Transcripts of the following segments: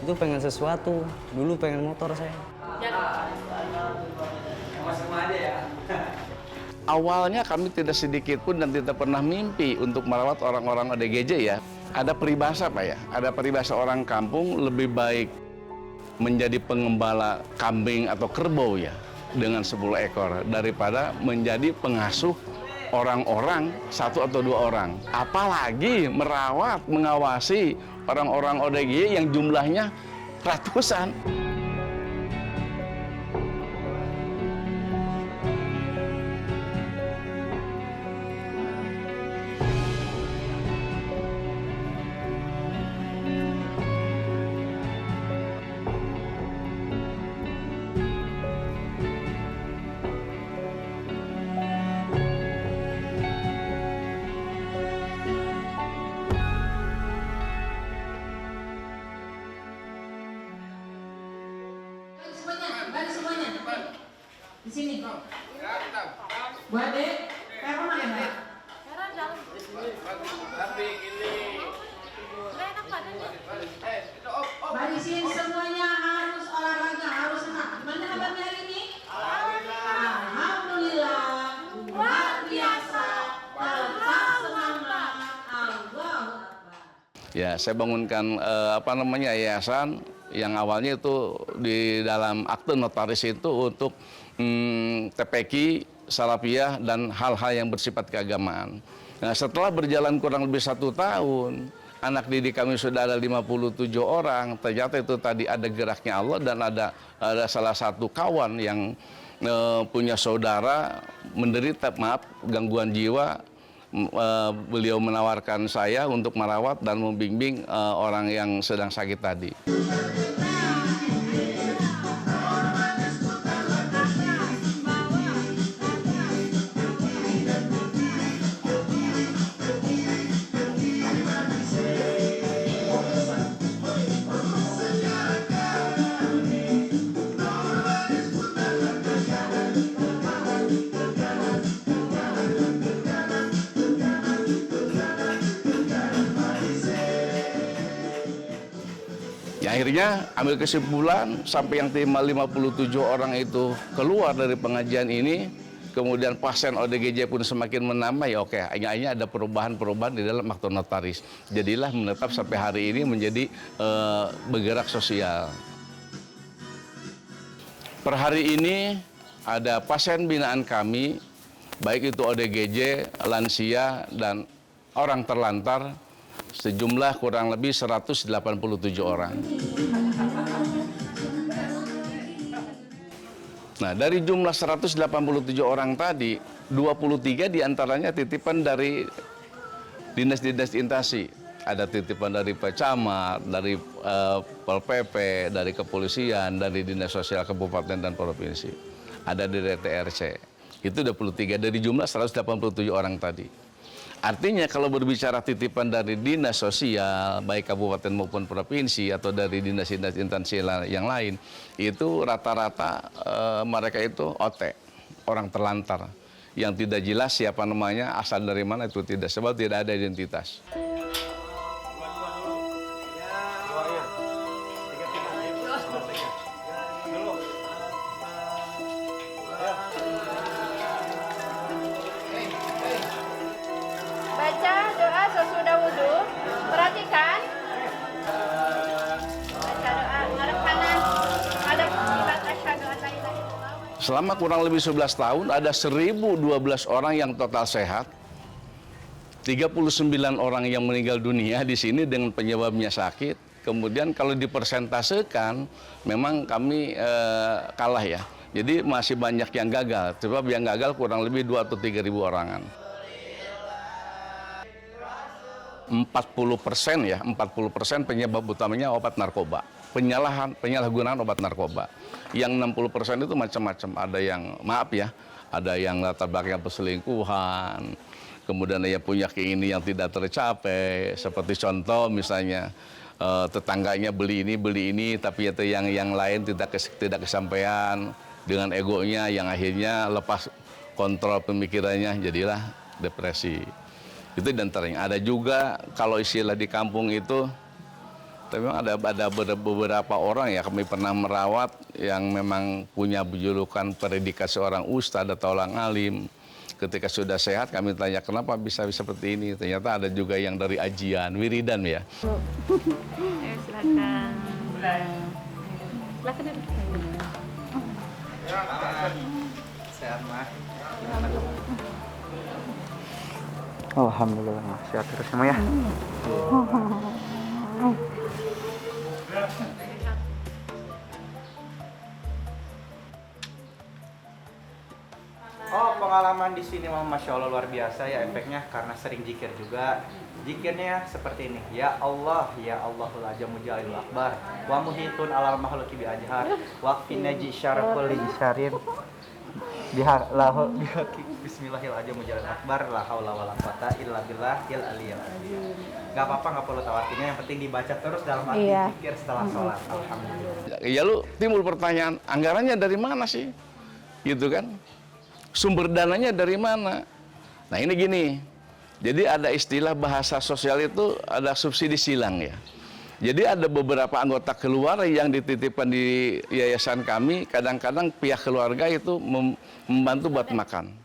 Itu pengen sesuatu, dulu pengen motor saya. Awalnya kami tidak sedikit pun dan tidak pernah mimpi untuk merawat orang-orang ODGJ ya. Ada peribahasa Pak ya, ada peribahasa orang kampung lebih baik menjadi pengembala kambing atau kerbau ya dengan 10 ekor daripada menjadi pengasuh orang-orang 1 atau 2 orang. Apalagi merawat, mengawasi orang-orang ODGJ yang jumlahnya ratusan. Balik semuanya. Di sini. Bu Ade, Peron mana Mbak? Peron dalam. Tapi ini Nggak enak badannya. Barisin semuanya harus olahraga, harus senang. Gimana kabarnya hari ini? Alhamdulillah. Luar biasa. Tetap semangat. Allahu Akbar. ya saya bangunkan yayasan yang awalnya itu di dalam akte notaris itu untuk TPQ, Salafiyah, dan hal-hal yang bersifat keagamaan. Nah, setelah berjalan kurang lebih 1 tahun, anak didik kami sudah ada 57 orang. Ternyata itu tadi ada geraknya Allah dan ada salah satu kawan yang punya saudara menderita gangguan jiwa. Beliau menawarkan saya untuk merawat dan membimbing orang yang sedang sakit tadi. Ya, akhirnya ambil kesimpulan sampai yang terima 57 orang itu keluar dari pengajian ini, kemudian pasien ODGJ pun semakin menambah. Ya oke, akhirnya ada perubahan-perubahan di dalam akte notaris. Jadilah menetap sampai hari ini menjadi bergerak sosial. Per hari ini ada pasien binaan kami, baik itu ODGJ, lansia, dan orang terlantar, sejumlah kurang lebih 187 orang. Nah, dari jumlah 187 orang tadi, 23 diantaranya titipan dari dinas-dinas instansi. Ada titipan dari Camat, dari Pol PP, dari kepolisian, dari dinas sosial kabupaten dan provinsi. Ada dari TRC. Itu 23 dari jumlah 187 orang tadi. Artinya kalau berbicara titipan dari dinas sosial, baik kabupaten maupun provinsi, atau dari dinas-dinas instansi yang lain, itu rata-rata mereka itu OT, orang terlantar, yang tidak jelas siapa namanya, asal dari mana itu tidak, sebab tidak ada identitas. Baca doa sesudah wudhu. Perhatikan. Baca doa. Ngadep kanan. Ngadep kiblat asyhadu an la ilaha illallah. Selama kurang lebih 11 tahun, ada 1.012 orang yang total sehat, 39 orang yang meninggal dunia di sini dengan penyebabnya sakit. Kemudian kalau dipersentasekan, memang kami kalah ya. Jadi masih banyak yang gagal, sebab yang gagal kurang lebih 2 atau 3 ribu orangan. 40% ya, 40% penyebab utamanya obat narkoba. Penyalahgunaan obat narkoba. Yang 60% itu macam-macam. Ada yang, maaf ya, ada yang latar belakang perselingkuhan, kemudian dia punya keinginan yang tidak tercapai, seperti contoh misalnya tetangganya beli ini, tapi itu yang lain tidak kesampaian dengan egonya, yang akhirnya lepas kontrol pemikirannya, jadilah depresi. Itu dan antaranya. Ada juga kalau istilah di kampung itu Tapi memang ada beberapa orang ya kami pernah merawat yang memang punya julukan predikat seorang ustadz atau orang alim. Ketika sudah sehat kami tanya kenapa bisa seperti ini. Ternyata ada juga yang dari ajian, wiridan ya. Ayo silakan. Silakan duduk. Sehat mah. Alhamdulillah mah sehat terus semua ya. Oh, pengalaman di sini mah Masya Allah luar biasa ya efeknya karena sering zikir juga. Zikirnya seperti ini. Ya Allahul Ajamu Jalilul Akbar. Wa muhitun alal makhluki bi ajhar. Wa finaji syaraful li isyarin. Bismillahirrahmanirrahim Jalilul Akbar. La haula wala quwata illa billahil aliyyil azim. Gak apa-apa, gak perlu tahu artinya, yang penting dibaca terus dalam arti zikir setelah sholat. Alhamdulillah. Ya lu timbul pertanyaan, anggarannya dari mana sih? Gitu kan? Sumber dananya dari mana? Nah ini gini, jadi ada istilah bahasa sosial itu ada subsidi silang ya. Jadi ada beberapa anggota keluarga yang dititipkan di yayasan kami, kadang-kadang pihak keluarga itu membantu buat makan.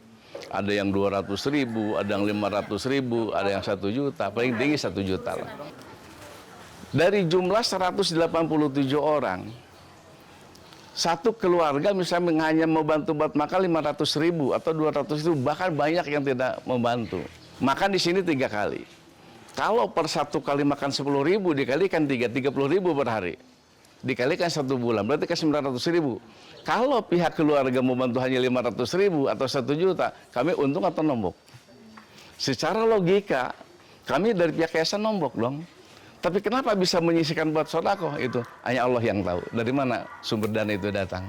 Ada yang 200.000, ada yang 500.000, ada yang 1 juta, paling tinggi 1 juta lah. Dari jumlah 187 orang, satu keluarga misalnya hanya membantu buat makan 500.000 atau 200.000, bahkan banyak yang tidak membantu. Makan di sini 3 kali. Kalau per 1 kali makan 10.000 dikalikan 30.000 per hari. Dikalikan 1 bulan, berarti kan 900.000. Kalau pihak keluarga membantu hanya 500.000 atau 1 juta, kami untung atau nombok? Secara logika, kami dari pihak yayasan nombok dong. Tapi kenapa bisa menyisikan buat sodako itu? Hanya Allah yang tahu. Dari mana sumber dana itu datang?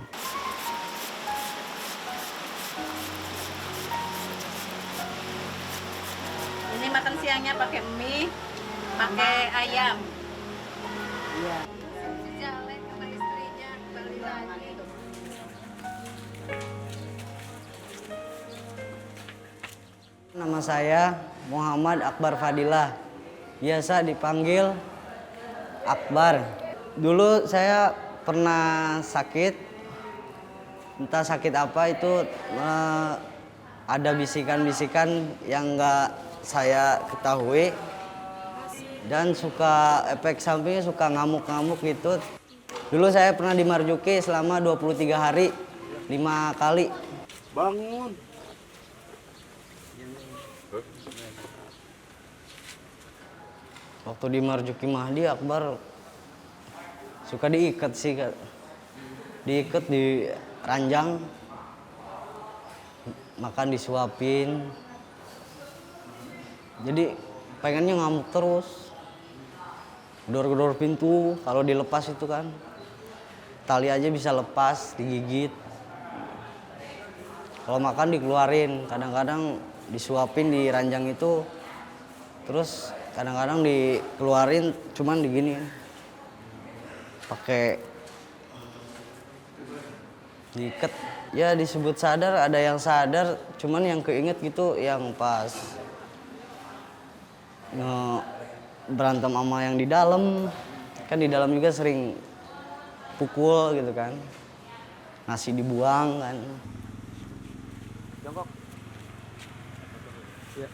Ini makan siangnya pakai mie, pakai ayam. Iya. Jalan sama istrinya kembali lagi. Nama saya Muhammad Akbar Fadilah. Biasa dipanggil Akbar. Dulu saya pernah sakit, entah sakit apa itu, ada bisikan-bisikan yang nggak saya ketahui, dan suka efek sampingnya suka ngamuk-ngamuk gitu. Dulu saya pernah di Marjuki selama 23 hari, 5 kali. Bangun. Waktu di Marjuki Mahdi, Akbar suka diikat sih, Kak. Diikat di ranjang, makan disuapin. Jadi pengennya ngamuk terus. Gedor-gedor pintu, kalau dilepas itu kan. Tali aja bisa lepas, digigit. Kalau makan dikeluarin, kadang-kadang disuapin di ranjang itu. Terus kadang-kadang dikeluarin cuman digini, pakai diikat. Ya disebut sadar, ada yang sadar, cuman yang keinget gitu yang pas berantem sama yang di dalam. Kan di dalam juga sering pukul gitu kan, nasi dibuang kan. Jongkok. Ya.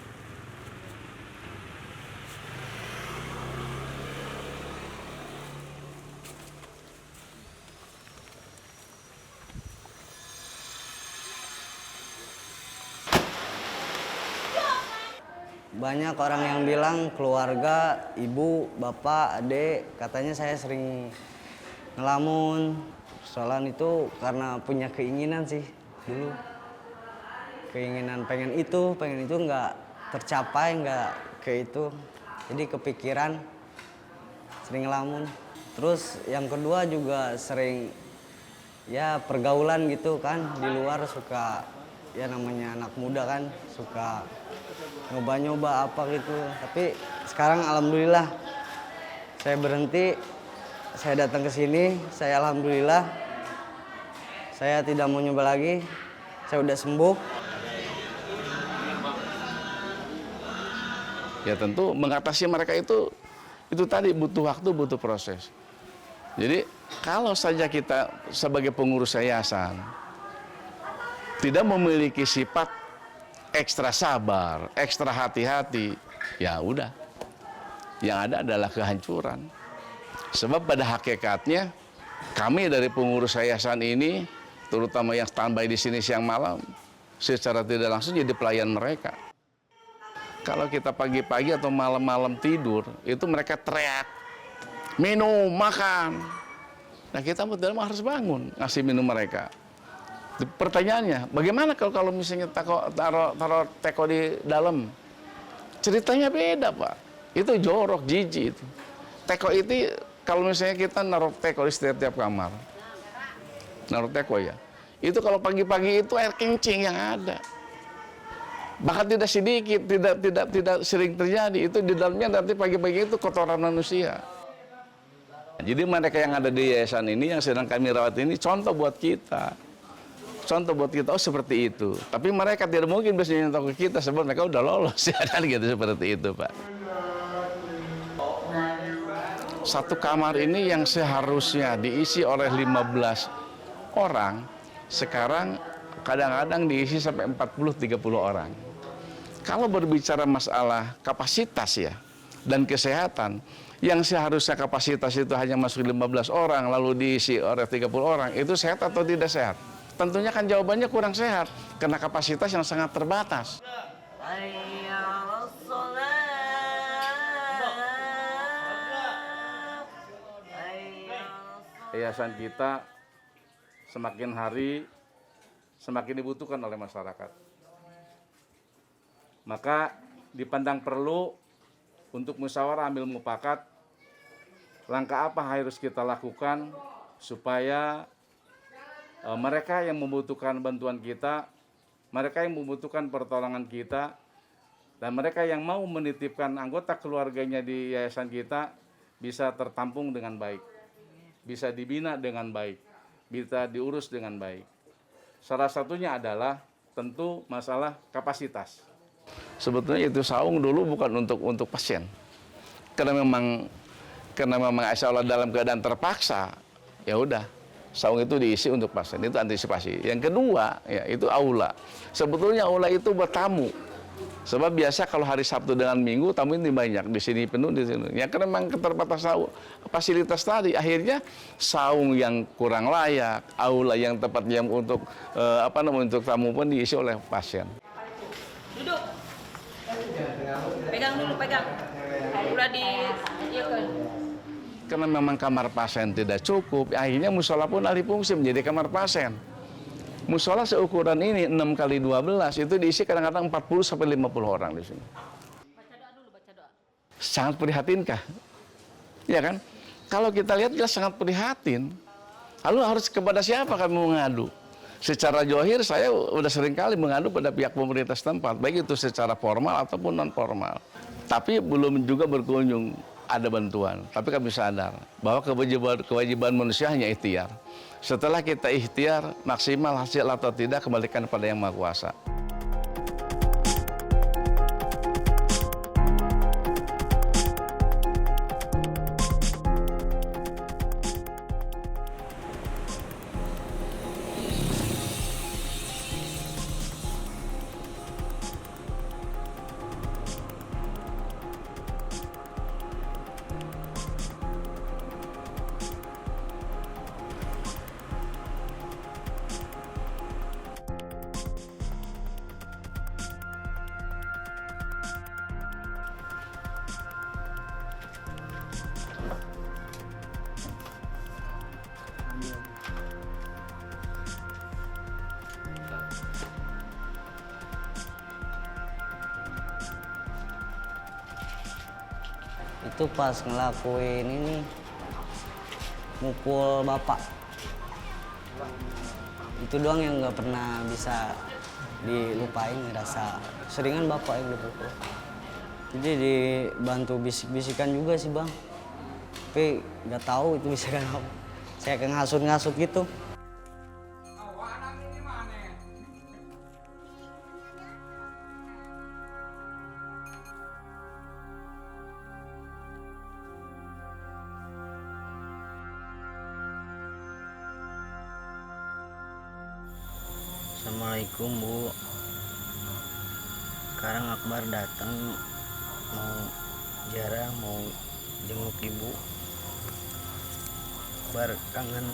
Banyak orang yang bilang keluarga, ibu, bapak, adik, katanya saya sering ngelamun. Soalan itu karena punya keinginan sih dulu. Keinginan pengen itu nggak tercapai, nggak ke itu. Jadi kepikiran, sering ngelamun. Terus yang kedua juga sering ya pergaulan gitu kan, di luar suka, ya namanya anak muda kan, suka nyoba-nyoba apa gitu. Tapi sekarang alhamdulillah saya berhenti, saya datang ke sini, saya alhamdulillah saya tidak mau nyoba lagi, saya udah sembuh. Ya tentu mengatasi mereka itu Itu tadi butuh waktu, butuh proses. Jadi kalau saja kita sebagai pengurus yayasan tidak memiliki sifat ekstra sabar, ekstra hati-hati, ya udah. Yang ada adalah kehancuran. Sebab pada hakikatnya kami dari pengurus yayasan ini, terutama yang standby di sini siang malam, secara tidak langsung jadi pelayan mereka. Kalau kita pagi-pagi atau malam-malam tidur, itu mereka teriak, minum, makan. Nah kita harus bangun, ngasih minum mereka. Pertanyaannya, bagaimana kalau misalnya taruh teko di dalam? Ceritanya beda, Pak. Itu jorok, jijik itu. Teko itu, kalau misalnya kita naruh teko di setiap kamar, naruh teko ya, itu kalau pagi-pagi itu air kencing yang ada. Bahkan tidak sedikit, tidak sering terjadi. Itu di dalamnya nanti pagi-pagi itu kotoran manusia. Jadi mereka yang ada di yayasan ini, yang sedang kami rawat ini, contoh buat kita. Contoh buat kita, oh seperti itu. Tapi mereka tidak mungkin bisa nyentuh ke kita, sebab mereka udah lolos, ya kan gitu, seperti itu, Pak. Satu kamar ini yang seharusnya diisi oleh 15 orang, sekarang kadang-kadang diisi sampai 40-30 orang. Kalau berbicara masalah kapasitas ya, dan kesehatan, yang seharusnya kapasitas itu hanya masuk 15 orang, lalu diisi oleh 30 orang, itu sehat atau tidak sehat? Tentunya kan jawabannya kurang sehat, karena kapasitas yang sangat terbatas. Yayasan kita semakin hari semakin dibutuhkan oleh masyarakat. Maka dipandang perlu untuk musyawarah ambil mufakat, langkah apa harus kita lakukan supaya mereka yang membutuhkan bantuan kita, mereka yang membutuhkan pertolongan kita, dan mereka yang mau menitipkan anggota keluarganya di yayasan kita bisa tertampung dengan baik, bisa dibina dengan baik, bisa diurus dengan baik. Salah satunya adalah tentu masalah kapasitas. Sebetulnya itu saung dulu bukan untuk pasien, karena memang insya Allah dalam keadaan terpaksa, ya udah saung itu diisi untuk pasien, itu antisipasi. Yang kedua ya itu aula. Sebetulnya aula itu buat tamu. Sebab biasa kalau hari Sabtu dengan Minggu tamu ini banyak, di sini penuh, di sini. Ya karena memang keterbatasan fasilitas tadi, akhirnya saung yang kurang layak, aula yang tepatnya untuk untuk tamu pun diisi oleh pasien. Duduk. Pegang dulu, pegang. Udah di Karena memang kamar pasien tidak cukup, akhirnya musola pun alih fungsi menjadi kamar pasien. Musola seukuran ini 6 kali 12 itu diisi kadang-kadang 40-50 orang di sini. baca doa dulu, baca doa. Sangat prihatinkah? Ya kan? Kalau kita lihat jelas sangat prihatin. Lalu harus kepada siapa kami mengadu? Secara johir saya sudah sering kali mengadu pada pihak pemerintah setempat, baik itu secara formal ataupun non formal. Tapi belum juga berkunjung ada bantuan. Tapi kami sadar bahwa kewajiban manusia hanya ikhtiar. Setelah kita ikhtiar, maksimal hasil atau tidak kembalikan pada Yang Maha Kuasa. Itu pas ngelakuin ini mukul bapak, itu doang yang nggak pernah bisa dilupain, ngerasa seringan bapak yang dipukul. Jadi dibantu bisik-bisikan juga sih bang, tapi nggak tahu itu bisikan apa. Saya ngasut-ngasut gitu. Assalamualaikum Bu. Sekarang Akbar datang mau ziarah, mau jenguk ibu. Akbar kangen.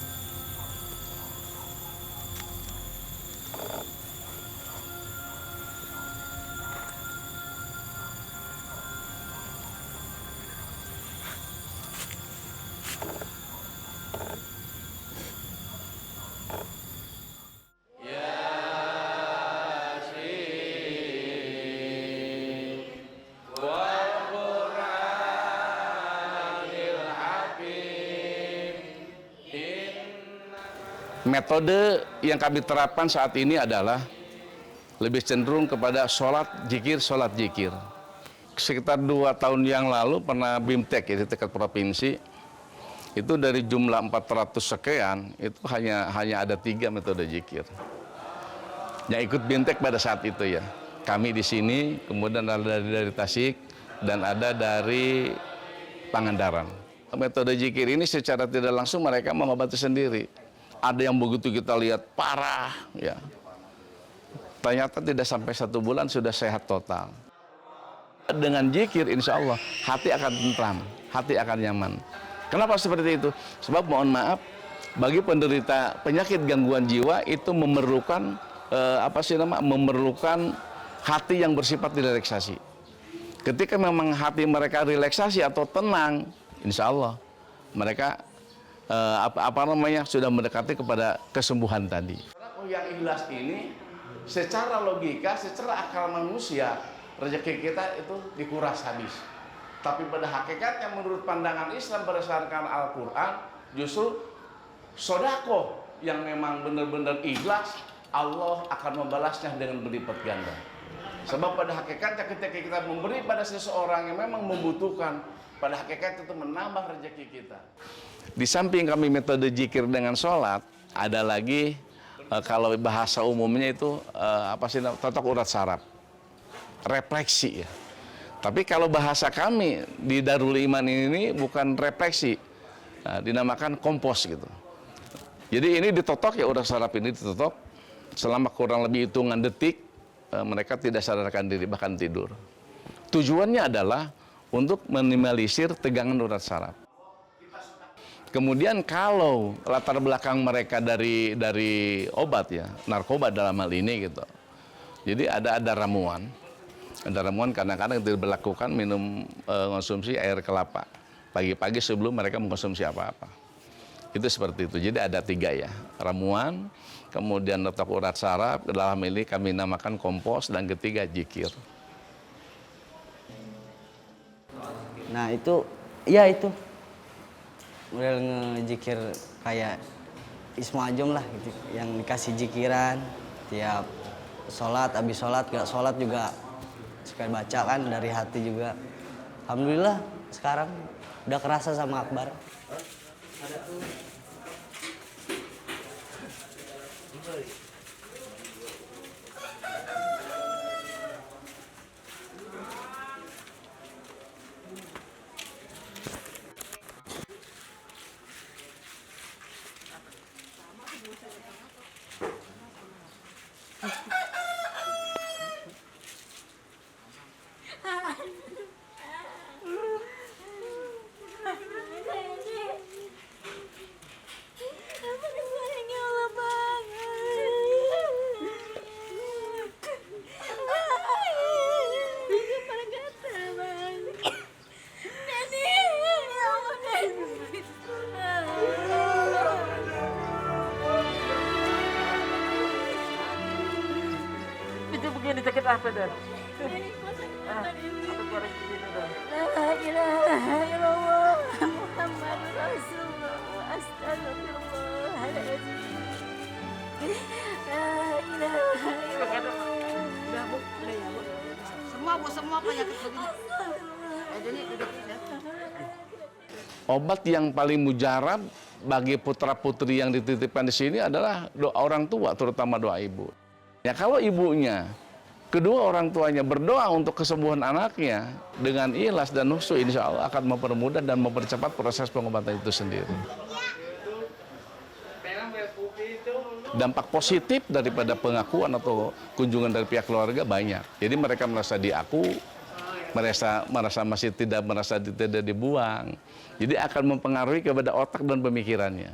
Metode yang kami terapkan saat ini adalah lebih cenderung kepada sholat jikir. Sekitar 2 tahun yang lalu pernah BIMTEK ya, di tingkat provinsi, itu dari jumlah 400 sekian, itu hanya ada 3 metode jikir yang ikut BIMTEK pada saat itu ya. Kami di sini, kemudian ada dari Tasik, dan ada dari Pangandaran. Metode jikir ini secara tidak langsung mereka mengobati sendiri. Ada yang begitu kita lihat parah, ya. Ternyata tidak sampai 1 bulan sudah sehat total. Dengan jikir, insya Allah hati akan tentram, hati akan nyaman. Kenapa seperti itu? Sebab mohon maaf, bagi penderita penyakit gangguan jiwa itu memerlukan memerlukan hati yang bersifat relaksasi. Ketika memang hati mereka relaksasi atau tenang, insya Allah mereka sudah mendekati kepada kesembuhan tadi. Yang ikhlas ini secara logika, secara akal manusia, rezeki kita itu dikuras habis. Tapi pada hakikatnya menurut pandangan Islam berdasarkan Al-Quran, justru sodako yang memang benar-benar ikhlas, Allah akan membalasnya dengan berlipat ganda. Sebab pada hakikatnya ketika kita memberi pada seseorang yang memang membutuhkan, pada hakikat itu menambah rezeki kita. Di samping kami metode jikir dengan sholat, ada lagi kalau bahasa umumnya itu totok urat saraf, refleksi ya. Tapi kalau bahasa kami di Darul Iman ini bukan refleksi, dinamakan kompos gitu. Jadi ini ditotok ya, urat saraf ini ditotok selama kurang lebih hitungan detik, mereka tidak sadarkan diri bahkan tidur. Tujuannya adalah untuk minimalisir tegangan urat saraf. Kemudian kalau latar belakang mereka dari obat ya, narkoba dalam hal ini gitu. Jadi ada ramuan. Ada ramuan kadang-kadang diberlakukan minum konsumsi air kelapa pagi-pagi sebelum mereka mengkonsumsi apa-apa. Itu seperti itu. Jadi ada 3 ya, ramuan, kemudian totok urat saraf, dalam ini kami namakan kompos, dan ketiga jikir. Nah itu, ya itu model ngejikir kayak Isma Ajom lah gitu, yang dikasih jikiran tiap sholat, habis sholat, gak sholat juga suka baca kan dari hati juga. Alhamdulillah sekarang udah kerasa sama Akbar. Begini sakit apa dan? La ilaha illallah Muhammad Rasulullah Astagfirullahaladzim. La ilaha illallah. Semua penyakit begini. Jadi duduk ya. Obat yang paling mujarab bagi putra-putri yang dititipkan di sini adalah doa orang tua, terutama doa ibu. Ya kalau ibunya, kedua orang tuanya berdoa untuk kesembuhan anaknya dengan ikhlas dan khusyuk, insya Allah akan mempermudah dan mempercepat proses pengobatan itu sendiri. dampak positif daripada pengakuan atau kunjungan dari pihak keluarga banyak. Jadi mereka merasa diaku, merasa masih tidak dibuang. Jadi akan mempengaruhi kepada otak dan pemikirannya.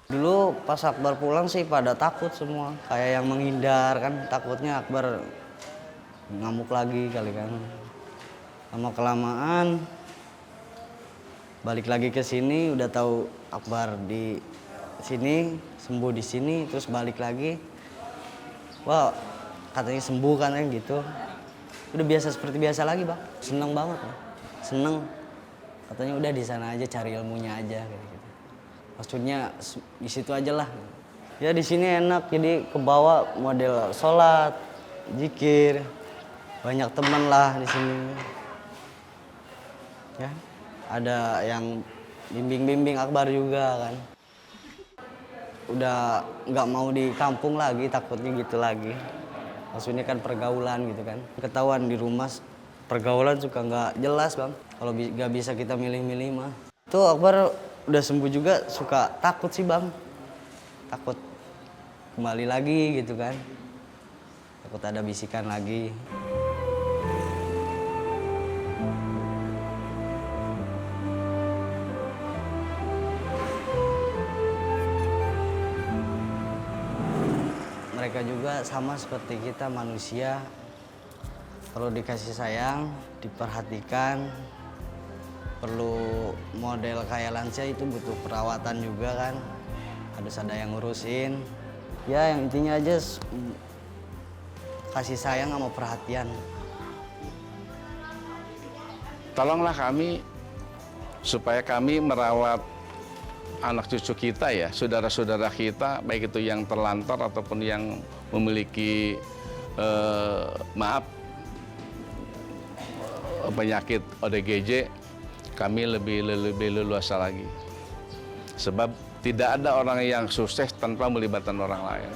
Dulu pas Akbar pulang sih pada takut semua, kayak yang menghindar kan, takutnya Akbar ngamuk lagi kali kan. Lama kelamaan balik lagi ke sini, udah tahu Akbar di sini, sembuh di sini, terus balik lagi. Wah, katanya sembuh kan gitu. Udah biasa seperti biasa lagi, Bang. Seneng banget, Bang. Seneng. Katanya udah di sana aja cari ilmunya aja kayak gitu. Maksudnya di situ aja lah. Ya di sini enak, jadi kebawa model sholat, zikir, banyak teman lah di sini. Ya, ada yang bimbing-bimbing Akbar juga kan. Udah nggak mau di kampung lagi, takutnya gitu lagi. Maksudnya kan pergaulan gitu kan. Ketahuan di rumah pergaulan suka nggak jelas, Bang. Kalau nggak bisa kita milih-milih mah. Itu Akbar udah sembuh juga suka takut sih, Bang. Takut kembali lagi gitu kan. Takut ada bisikan lagi. Mereka juga sama seperti kita manusia, perlu dikasih sayang, diperhatikan, perlu model kayak lansia itu butuh perawatan juga kan, harus ada yang ngurusin. Ya yang intinya aja kasih sayang sama perhatian. Tolonglah kami supaya kami merawat anak cucu kita ya, saudara-saudara kita, baik itu yang terlantar ataupun yang memiliki penyakit ODGJ, kami lebih leluasa lagi. Sebab tidak ada orang yang sukses tanpa melibatkan orang lain.